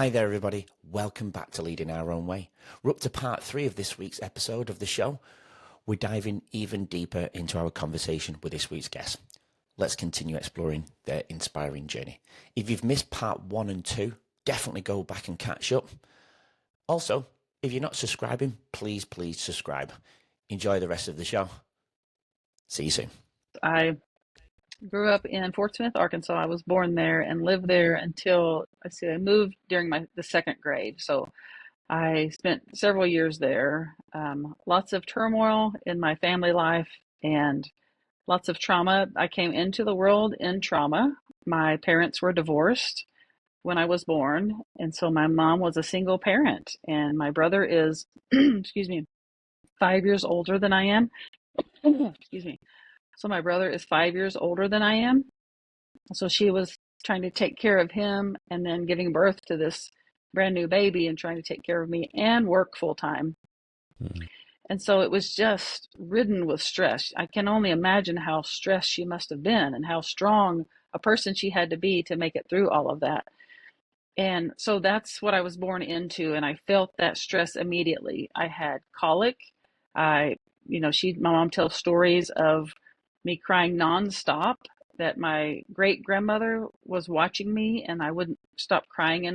Hi there, everybody. Welcome back to Leading Our Own Way. We're up to part 3 of this week's episode of the show. We're diving even deeper into our conversation with this week's guest. Let's continue exploring their inspiring journey. If you've missed part 1 and 2, definitely go back and catch up. Also, if you're not subscribing, please subscribe. Enjoy the rest of the show. See you soon. I grew up in Fort Smith, Arkansas. I was born there and lived there until I moved during the second grade. So I spent several years there. Lots of turmoil in my family life and lots of trauma. I came into the world in trauma. My parents were divorced when I was born, and so my mom was a single parent, and my brother is, excuse me, 5 years older than I am. Excuse me. So my brother is 5 years older than I am. So she was trying to take care of him and then giving birth to this brand new baby and trying to take care of me and work full time. Mm. And so it was just ridden with stress. I can only imagine how stressed she must have been and how strong a person she had to be to make it through all of that. And so that's what I was born into. And I felt that stress immediately. I had colic. My mom tells stories of me crying nonstop, that my great grandmother was watching me and I wouldn't stop crying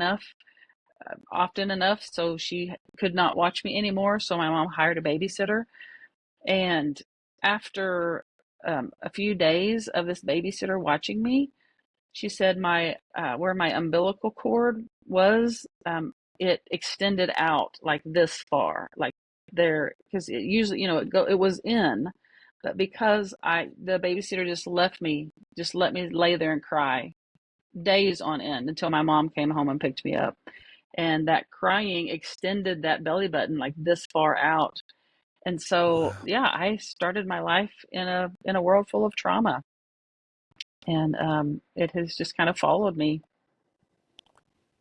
often enough, so she could not watch me anymore. So my mom hired a babysitter. And after a few days of this babysitter watching me, she said where my umbilical cord was, it extended out like this far, like there, because it usually, it was in, but because the babysitter just let me lay there and cry days on end until my mom came home and picked me up. And that crying extended that belly button like this far out. And so, Wow. yeah, I started my life in a world full of trauma, and it has just kind of followed me.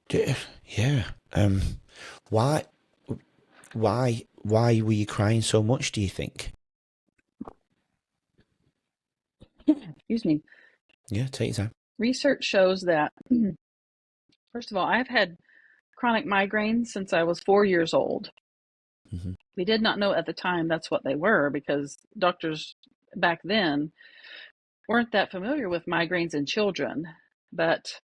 Yeah. Why? Why were you crying so much, do you think? Excuse me. Yeah, take your time. Research shows that, first of all, I've had chronic migraines since I was 4 years old. Mm-hmm. We did not know at the time that's what they were because doctors back then weren't that familiar with migraines in children, but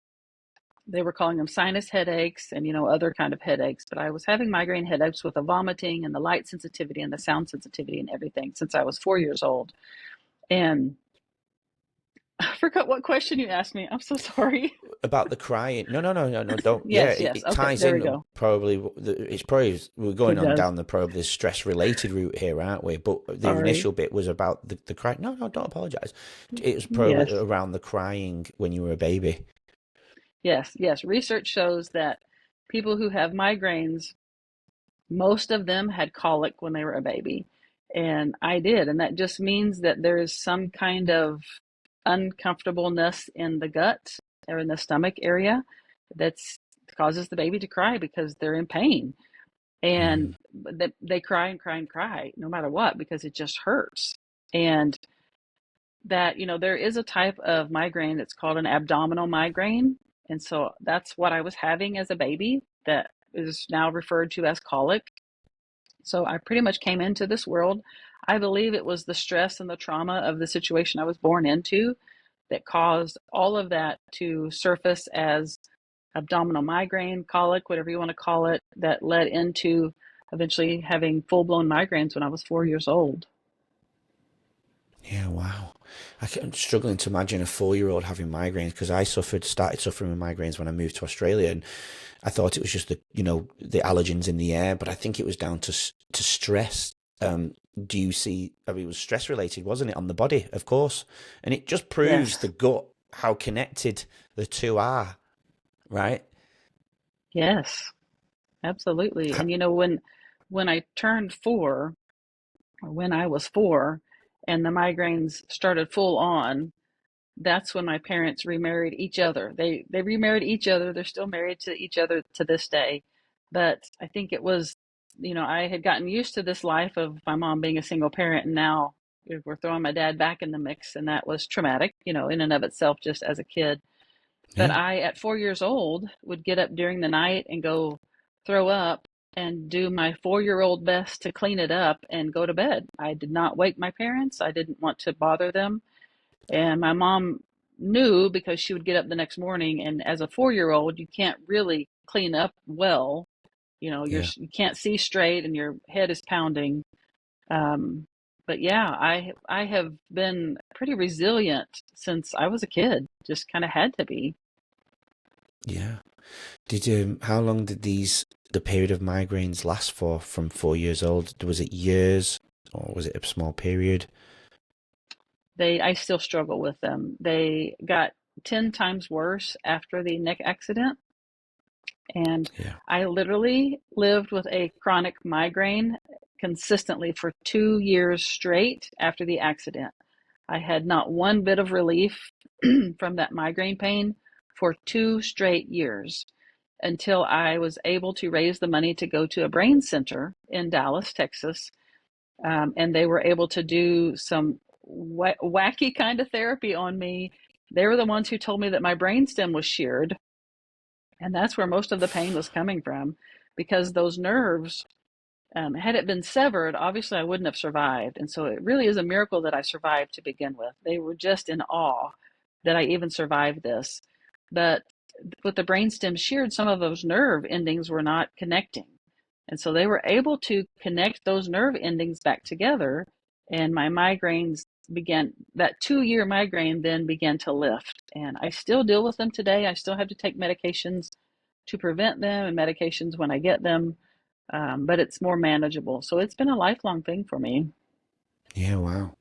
they were calling them sinus headaches and other kind of headaches. But I was having migraine headaches with the vomiting and the light sensitivity and the sound sensitivity and everything since I was 4 years old. And I forgot what question you asked me. I'm so sorry. About the crying. No, don't. Yeah, Yes, yes. it Okay, ties there we in go. probably. It's probably we're going It on does. down the probably stress related route here, aren't we? But the Sorry. initial bit was about the crying. No, don't apologize. It was probably Yes, around the crying when you were a baby. yes. Research shows that people who have migraines, most of them had colic when they were a baby. And I did. And that just means that there is some kind of uncomfortableness in the gut or in the stomach area that causes the baby to cry because they're in pain. And Mm. they cry and cry and cry no matter what because it just hurts. And that, there is a type of migraine that's called an abdominal migraine. And so that's what I was having as a baby that is now referred to as colic. So I pretty much came into this world. I believe it was the stress and the trauma of the situation I was born into that caused all of that to surface as abdominal migraine, colic, whatever you want to call it, that led into eventually having full blown migraines when I was 4 years old. Yeah, wow. I'm struggling to imagine a 4-year-old having migraines because started suffering with migraines when I moved to Australia, and I thought it was just the allergens in the air, but I think it was down to stress. Do you see? I mean, it was stress related, wasn't it, on the body, of course, and it just proves the Yes, gut how connected the two are, right? yes, absolutely. And when I turned 4, or when I was 4, and the migraines started full on, that's when my parents remarried each other. They remarried each other. They're still married to each other to this day. But I think it was, I had gotten used to this life of my mom being a single parent, and now we're throwing my dad back in the mix, and that was traumatic, in and of itself, just as a kid. But Yeah. I, at 4 years old, would get up during the night and go throw up and do my 4 year old best to clean it up and go to bed. I did not wake my parents. I didn't want to bother them. And my mom knew because she would get up the next morning. And as a 4 year old, you can't really clean up well. Yeah. You can't see straight and your head is pounding. Um, but yeah, I have been pretty resilient since I was a kid. Just kind of had to be. Yeah. Did how long did the period of migraines last for from 4 years old? Was it years or was it a small period? I still struggle with them. They got 10 times worse after the neck accident. And Yeah. I literally lived with a chronic migraine consistently for 2 years straight after the accident. I had not one bit of relief from that migraine pain for 2 straight years until I was able to raise the money to go to a brain center in Dallas, Texas. And they were able to do some wacky kind of therapy on me. They were the ones who told me that my brainstem was sheared, and that's where most of the pain was coming from, because those nerves, had it been severed, obviously I wouldn't have survived. And so it really is a miracle that I survived to begin with. They were just in awe that I even survived this. But with the brainstem sheared, some of those nerve endings were not connecting. And so they were able to connect those nerve endings back together. And my migraines began, that 2 year migraine then began to lift. And I still deal with them today. I still have to take medications to prevent them and medications when I get them, but it's more manageable. So it's been a lifelong thing for me. Yeah, wow.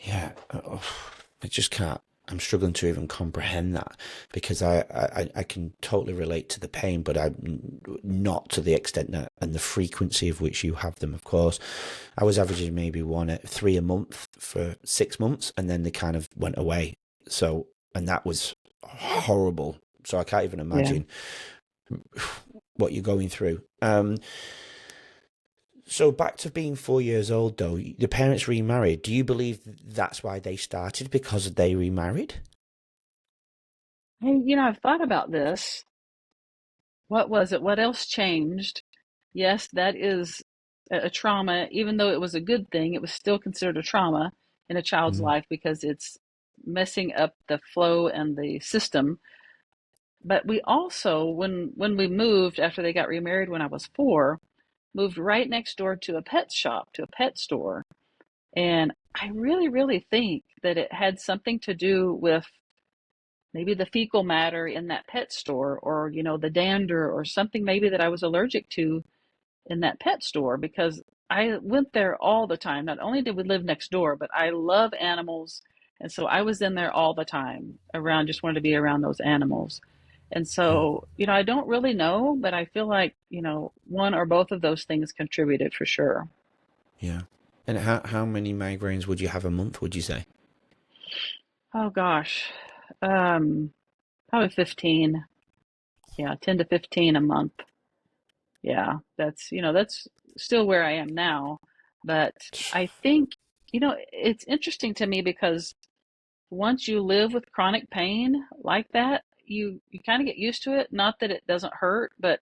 Yeah, I just can't. I'm struggling to even comprehend that because I can totally relate to the pain, but I'm not to the extent that and the frequency of which you have them. Of course, I was averaging maybe one at three a month for 6 months, and then they kind of went away. So, and that was horrible. So I can't even Yeah. imagine what you're going through. So back to being 4 years old, though, the parents remarried. Do you believe that's why they started because they remarried? Hey, I've thought about this. What was it? What else changed? Yes, that is a trauma. Even though it was a good thing, it was still considered a trauma in a child's Mm, life because it's messing up the flow and the system. But we also, when we moved after they got remarried when I was 4, moved right next door to a pet shop, to a pet store. And I really, really think that it had something to do with maybe the fecal matter in that pet store, or, the dander or something maybe that I was allergic to in that pet store, because I went there all the time. Not only did we live next door, but I love animals. And so I was in there all the time around, just wanted to be around those animals. And yeah, so, I don't really know, but I feel like, one or both of those things contributed for sure. yeah. And how many migraines would you have a month, would you say? Oh gosh. Um, Probably 15. Yeah, 10 to 15 a month. Yeah, that's still where I am now. But I think, it's interesting to me because once you live with chronic pain like that, you kind of get used to it. Not that it doesn't hurt, but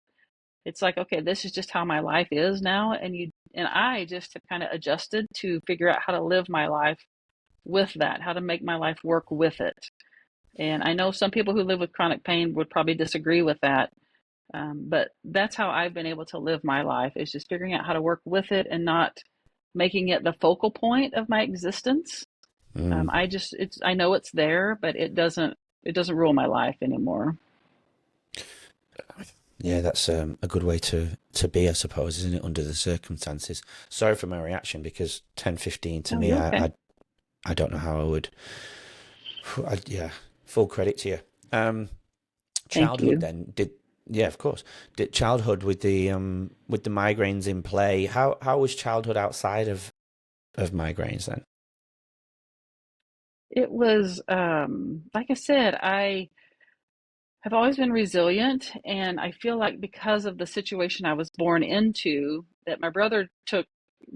it's like, okay, this is just how my life is now. And I just have kind of adjusted to figure out how to live my life with that, how to make my life work with it. And I know some people who live with chronic pain would probably disagree with that. But that's how I've been able to live my life, is just figuring out how to work with it and not making it the focal point of my existence. Mm, I know it's there, but it doesn't rule my life anymore. yeah, that's a good way to be, I suppose, isn't it, under the circumstances? Sorry for my reaction because 10, 15 to Oh, me, you're okay. I don't know how I would. Yeah, full credit to you. Thank Childhood you. then did yeah, of course. Did childhood with the migraines in play? How was childhood outside of migraines then? It was, like I said, I have always been resilient, and I feel like because of the situation I was born into, that my brother took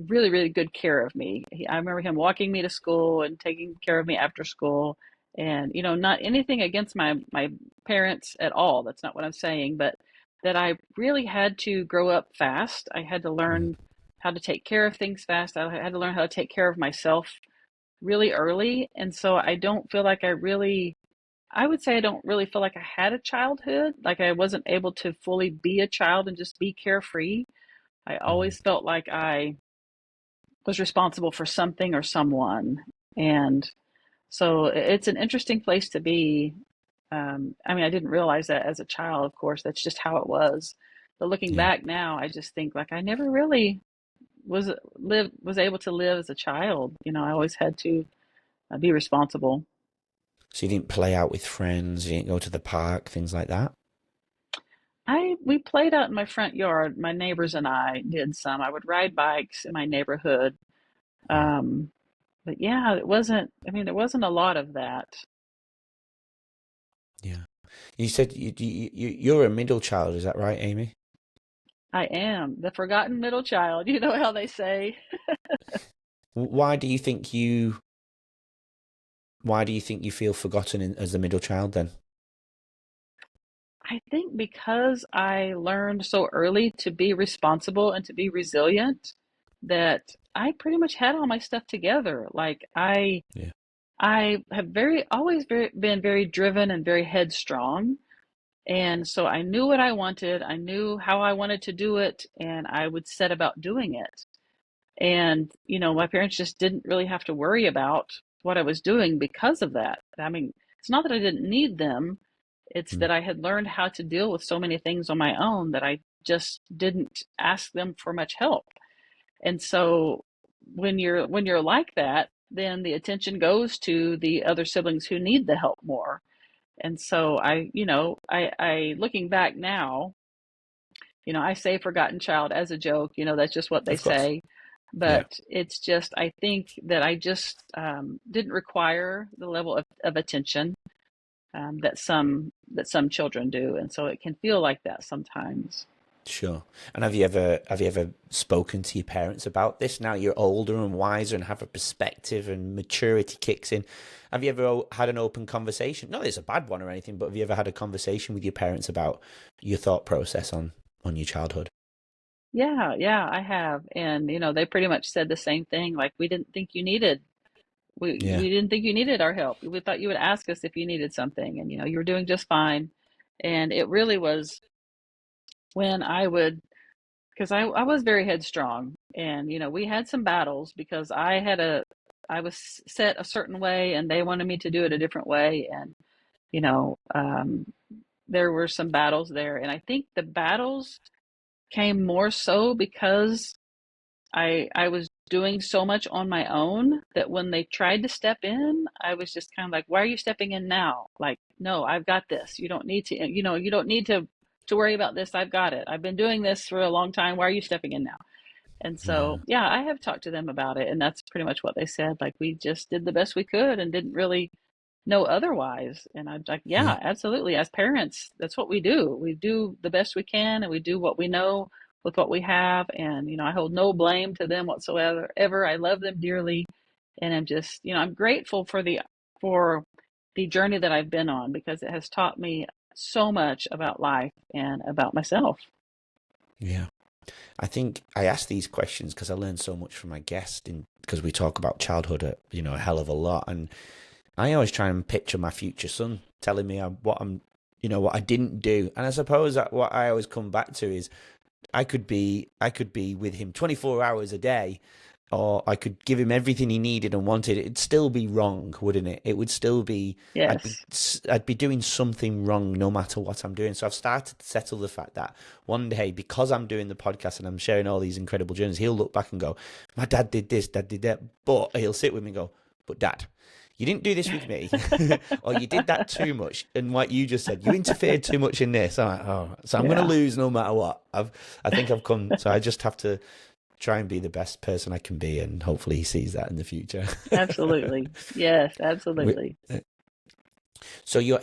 really, really good care of me. I remember him walking me to school and taking care of me after school. And not anything against my parents at all. That's not what I'm saying, but that I really had to grow up fast. I had to Mm. learn how to take care of things fast. I had to learn how to take care of myself really early. And so I don't feel like I would say I don't really feel like I had a childhood. Like I wasn't able to fully be a child and just be carefree. I Mm. always felt like I was responsible for something or someone. And so it's an interesting place to be. I mean, I didn't realize that as a child, of course, that's just how it was. But looking Yeah. back now, I just think like I never really was able to live as a child. I always had to be responsible. So you didn't play out with friends, you didn't go to the park, things like that? We played out in my front yard. My neighbors and I did some. I would ride bikes in my neighborhood. Mm. Um, but yeah, it wasn't. I mean, there wasn't a lot of that. Yeah. You said you're a middle child, is that right, Amy? I am the forgotten middle child. You know how they say. Why do you think you feel forgotten as the middle child then? I think because I learned so early to be responsible and to be resilient, that I pretty much had all my stuff together. Like Yeah. I have been very driven and very headstrong. And so I knew what I wanted, I knew how I wanted to do it, and I would set about doing it. And, my parents just didn't really have to worry about what I was doing because of that. I mean, it's not that I didn't need them, it's Mm. that I had learned how to deal with so many things on my own that I just didn't ask them for much help. And so when you're like that, then the attention goes to the other siblings who need the help more. And so I looking back now, I say forgotten child as a joke, that's just what they Of course. say. Yeah. But it's just, I think that I just didn't require the level of attention that some children do. And so it can feel like that sometimes. Sure. And have you ever spoken to your parents about this? Now you're older and wiser and have a perspective and maturity kicks in. Have you ever had an open conversation? Not that it's a bad one or anything, but have you ever had a conversation with your parents about your thought process on your childhood? Yeah, yeah, I have. And, they pretty much said the same thing. Like, Yeah. we didn't think you needed our help. We thought you would ask us if you needed something, and you were doing just fine. And it really was when because I was very headstrong, and we had some battles because I was set a certain way, and they wanted me to do it a different way, and you know, um, there were some battles there, and I think the battles came more so because I was doing so much on my own that when they tried to step in, I was just kind of like, "Why are you stepping in now?" Like, "No, I've got this. You don't need to, you don't need to worry about this. I've got it. I've been doing this for a long time. Why are you stepping in now?" And so, Yeah. yeah, I have talked to them about it, and that's pretty much what they said. Like, we just did the best we could and didn't really know otherwise. And I'm like, Yeah. yeah, absolutely. As parents, that's what we do. We do the best we can, and we do what we know with what we have. And, I hold no blame to them whatsoever. Ever. I love them dearly. And I'm just, I'm grateful for the journey that I've been on because it has taught me so much about life and about myself. Yeah. I think I ask these questions because I learn so much from my guest, because we talk about childhood, a hell of a lot, and I always try and picture my future son telling me what I didn't do, and I suppose that what I always come back to is I could be with him 24 hours a day, or I could give him everything he needed and wanted. It'd still be wrong, wouldn't it? It would still be I'd be Yes, I'd be doing something wrong no matter what I'm doing. So I've started to settle the fact that one day, because I'm doing the podcast and I'm sharing all these incredible journeys, he'll look back and go, "My dad did this, dad did that," but he'll sit with me and go, "But dad, you didn't do this with me, or you did that too much." And what you just said, you interfered too much in this. I'm like, oh, so I'm going to yeah, lose no matter what. I think I've come, so I just have to try and be the best person I can be, and hopefully he sees that in the future. absolutely. Yes, We- absolutely. so your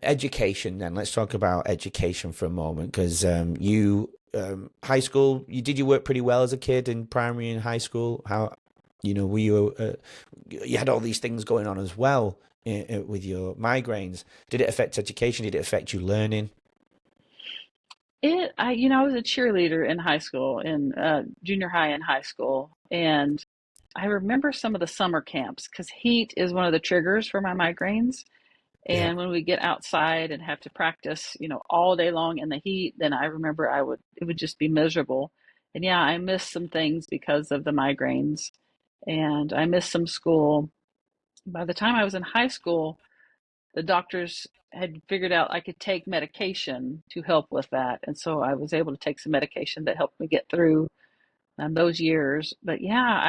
education, then let's talk about education for a moment, because you high school, you did your work pretty well as a kid in primary and high school. How were you? You had all these things going on as well. with your migraines? Did it affect education? Did it affect you learning? I was a cheerleader in high school, in junior high and high school, and I remember some of the summer camps because heat is one of the triggers for my migraines. Yeah. And when we get outside and have to practice, all day long in the heat, then I remember it would just be miserable. And yeah, I missed some things because of the migraines, and I missed some school. By the time I was in high school, the doctors had figured out I could take medication to help with that. And so I was able to take some medication that helped me get through those years. But yeah,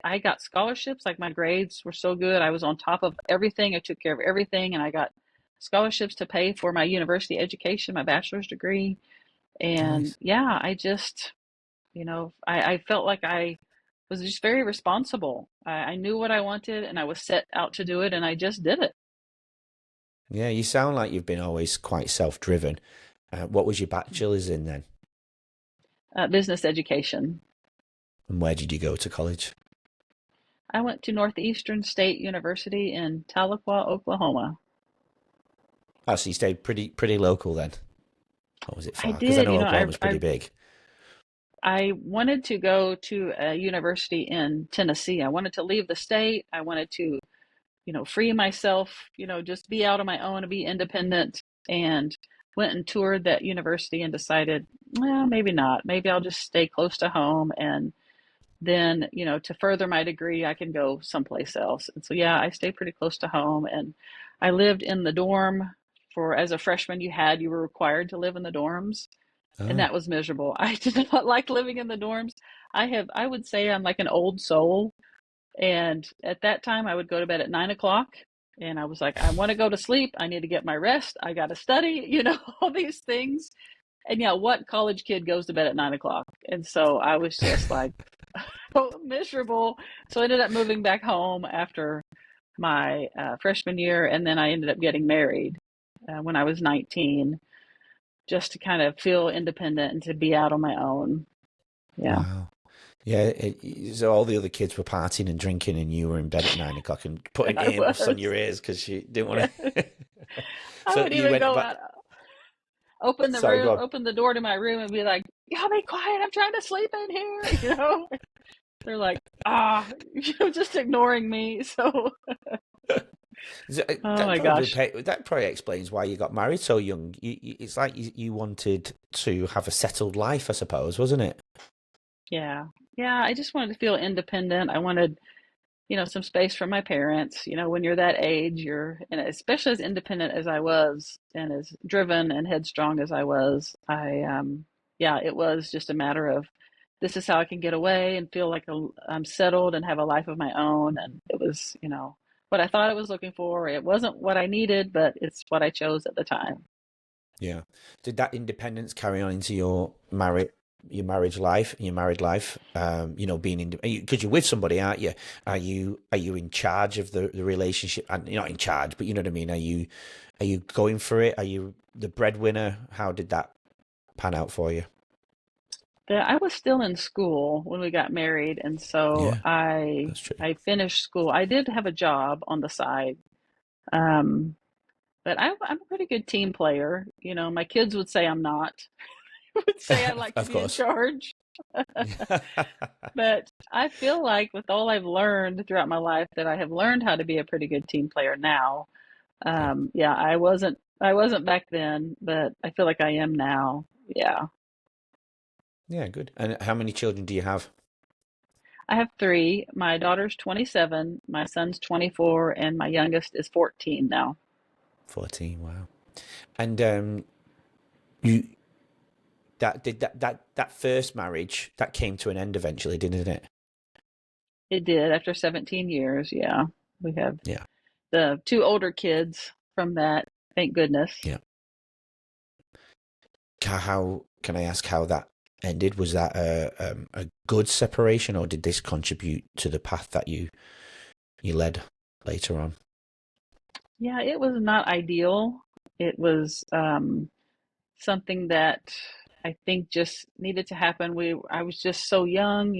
I got scholarships. Like my grades were so good. I was on top of everything. I took care of everything, and I got scholarships to pay for my university education, my bachelor's degree. And Nice. yeah, I felt like I was just very responsible. I knew what I wanted, and I was set out to do it, and I just did it. Yeah, you sound like you've been always quite self-driven. What was your bachelor's in then? Business education. And where did you go to college? I went to Northeastern State University in Tahlequah, Oklahoma. Oh, so you stayed pretty local then. Or was it I far? Because I did, know you know, Oklahoma's pretty big. I wanted to go to a university in Tennessee. I wanted to leave the state. I wanted to, free myself, just be out on my own and be independent. And went and toured that university and decided, well, maybe not. Maybe I'll just stay close to home. And then, to further my degree, I can go someplace else. And so, yeah, I stayed pretty close to home. And I lived in the dorm as a freshman, you were required to live in the dorms, and Oh, that was miserable. I did not like living in the dorms. I would say I'm like an old soul. And at that time, I would go to bed at 9 o'clock. And I was like, I want to go to sleep. I need to get my rest. I got to study, all these things. And yeah, what college kid goes to bed at 9 o'clock? And so I was just like, miserable. So I ended up moving back home after my freshman year. And then I ended up getting married when I was 19, just to kind of feel independent and to be out on my own. Yeah, wow. Yeah, so all the other kids were partying and drinking, and you were in bed at 9 o'clock and putting I earmuffs on was. your ears because you didn't want Yes. to. I So would you even went go back. out, open the Sorry, go room, on. open the door to my room and be like, y'all be quiet. I'm trying to sleep in here. They're like, just ignoring me. So, oh my gosh. That probably explains why you got married so young. It's like you wanted to have a settled life, I suppose, wasn't it? Yeah. Yeah. I just wanted to feel independent. I wanted, some space from my parents. When you're that age, and especially as independent as I was and as driven and headstrong as I was, yeah, it was just a matter of this is how I can get away and feel like I'm settled and have a life of my own. And it was, what I thought I was looking for. It wasn't what I needed, but it's what I chose at the time. Yeah. Did that independence carry on into your marriage life, your married life? Being in because you're with somebody, aren't you? Are you in charge of the relationship? And you're not in charge, but you know what I mean. Are you going for it? Are you the breadwinner? How did that pan out for you? Yeah, I was still in school when we got married, and so Yeah, I that's true. I finished school. I did have a job on the side, um, but I'm a pretty good team player. My kids would say I'm not. Would say I like to Of be in course. charge. Yeah. But I feel like with all I've learned throughout my life that I have learned how to be a pretty good team player now. Yeah. Yeah, I wasn't back then, but I feel like I am now. Yeah. Yeah, good. And how many children do you have? I have three. My daughter's 27, my son's 24, and my youngest is 14 now. 14. Wow. And you that first marriage that came to an end eventually, didn't it? It did after 17 years. Yeah. We have Yeah. the two older kids from that, thank goodness. Yeah. How can I ask how that ended? Was that a good separation, or did this contribute to the path that you led later on? Yeah, it was not ideal. It was something that I think just needed to happen. I was just so young.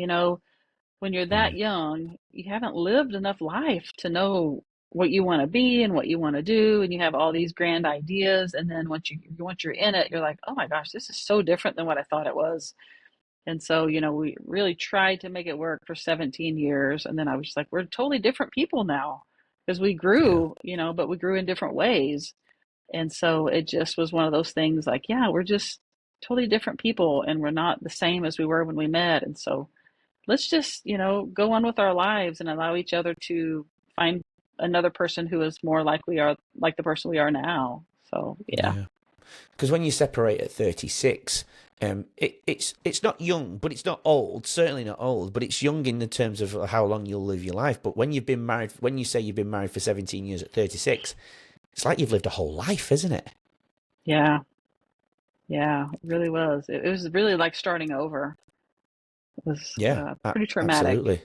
When you're that Mm. young, you haven't lived enough life to know. what you want to be and what you want to do, and you have all these grand ideas, and then once you're in it, you're like, oh my gosh, this is so different than what I thought it was. And so, we really tried to make it work for 17 years, and then I was just like, we're totally different people now, because we Yeah. grew, but we grew in different ways. And so it just was one of those things like, yeah, we're just totally different people, and we're not the same as we were when we met. And so let's just, go on with our lives and allow each other to find another person who is more like we are, like the person we are now. So, yeah. Yeah. Because when you separate at 36, it's not young, but it's not old. Certainly not old, but it's young in the terms of how long you'll live your life. But when you've been married, when you say you've been married for 17 years at 36, it's like you've lived a whole life, isn't it? Yeah. Yeah. It really was. It was really like starting over. It was Yeah, pretty traumatic. absolutely,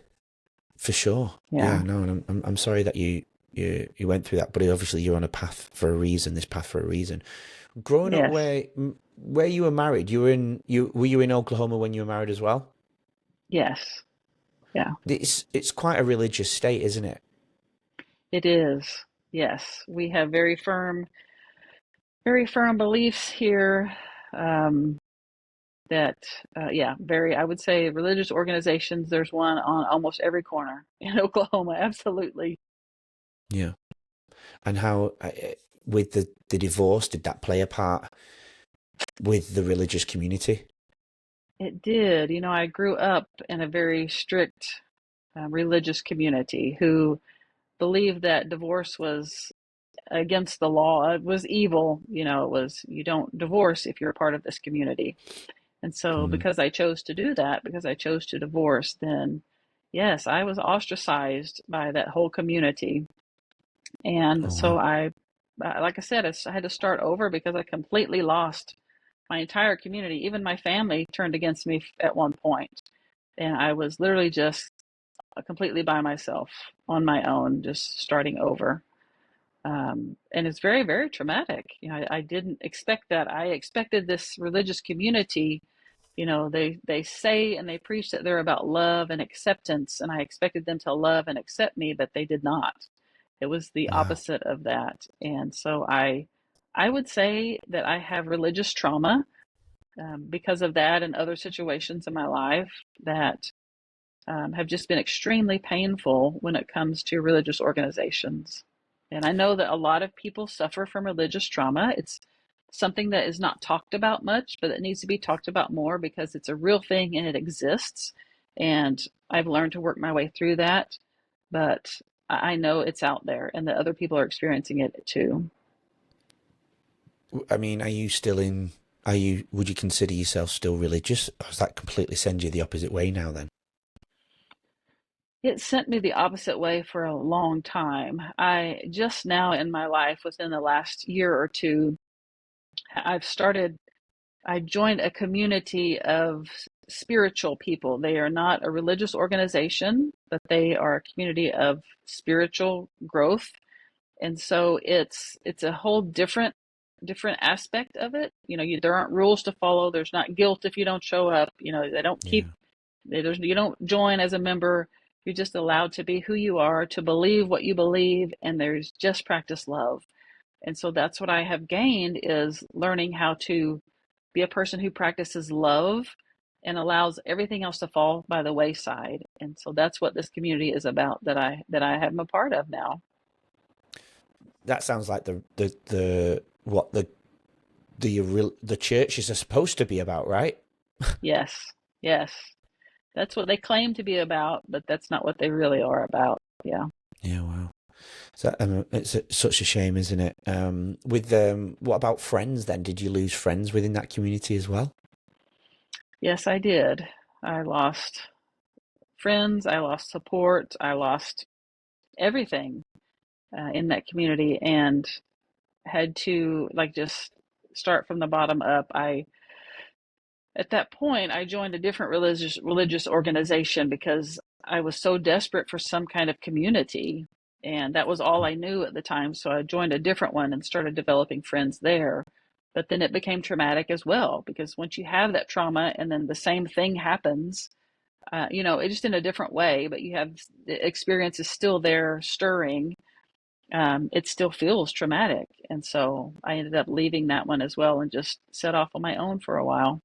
for sure. Yeah. Yeah, no, and I'm sorry that you went through that, but obviously you're on a path for a reason. This path for a reason. Growing up Yes. where you were married, were you in Oklahoma when you were married as well? Yes. Yeah. It's quite a religious state, isn't it? It is. Yes. We have very firm beliefs here. Um, that, yeah, I would say religious organizations, there's one on almost every corner in Oklahoma. Absolutely. Yeah. And how with the divorce, did that play a part with the religious community? It did. I grew up in a very strict religious community who believed that divorce was against the law. It was evil. It was, you don't divorce if you're a part of this community. And so, Mm. because I chose to do that, because I chose to divorce, then yes, I was ostracized by that whole community. And Oh so wow. like I said, I had to start over because I completely lost my entire community. Even my family turned against me at one point. And I was literally just completely by myself on my own, just starting over. And it's very, very traumatic. I didn't expect that. I expected this religious community. They say and they preach that they're about love and acceptance, and I expected them to love and accept me, but they did not. It was the Wow. opposite of that. And so I would say that I have religious trauma, because of that and other situations in my life that have just been extremely painful when it comes to religious organizations. And I know that a lot of people suffer from religious trauma. It's something that is not talked about much, but it needs to be talked about more because it's a real thing and it exists. And I've learned to work my way through that. But I know it's out there and that other people are experiencing it too. I mean, are you still in? Would you consider yourself still religious, or does that completely send you the opposite way now? Then. It sent me the opposite way for a long time. I just now in my life, within the last year or two, I've started, I joined a community of spiritual people. They are not a religious organization, but they are a community of spiritual growth. And so it's a whole different aspect of it. There aren't rules to follow. There's not guilt if you don't show up. They don't keep, Yeah. you don't join as a member. You're just allowed to be who you are, to believe what you believe, and there's just practice love. And so that's what I have gained, is learning how to be a person who practices love and allows everything else to fall by the wayside. And so that's what this community is about, that I am a part of now. That sounds like the what the churches are supposed to be about, right? Yes. Yes. That's what they claim to be about, but that's not what they really are about. Yeah. Yeah. Wow. So such a shame, isn't it? With what about friends then? Did you lose friends within that community as well? Yes, I did. I lost friends, I lost support, I lost everything in that community, and had to like just start from the bottom up. At that point, I joined a different religious organization because I was so desperate for some kind of community, and that was all I knew at the time. So I joined a different one and started developing friends there. But then it became traumatic as well, because once you have that trauma and then the same thing happens, it just in a different way, but you have the experience is still there stirring. it still feels traumatic. And so I ended up leaving that one as well and just set off on my own for a while.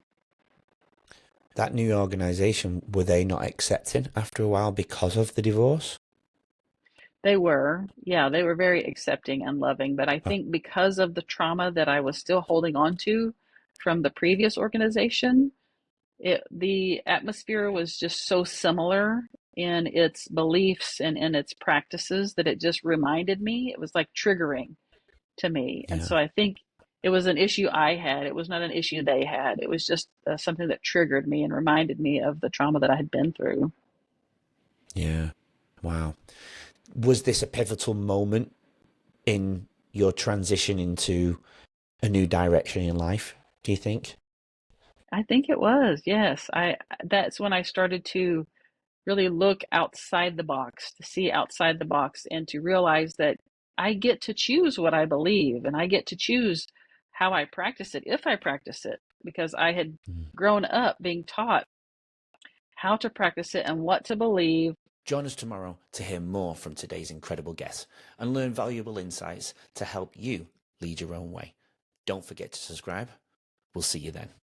That new organization, were they not accepting after a while because of the divorce? They were, yeah, they were very accepting and loving. But I Oh, think because of the trauma that I was still holding on to from the previous organization, the atmosphere was just so similar in its beliefs and in its practices that it just reminded me. It was like triggering to me. And yeah, so I think it was an issue I had. It was not an issue they had. It was just something that triggered me and reminded me of the trauma that I had been through. yeah. Wow. Was this a pivotal moment in your transition into a new direction in life, do you think? I think it was, yes. I That's when I started to really look outside the box, to see outside the box and to realize that I get to choose what I believe and I get to choose how I practice it if I practice it because I had Mm. grown up being taught how to practice it and what to believe. Join us tomorrow to hear more from today's incredible guests and learn valuable insights to help you lead your own way. Don't forget to subscribe. We'll see you then.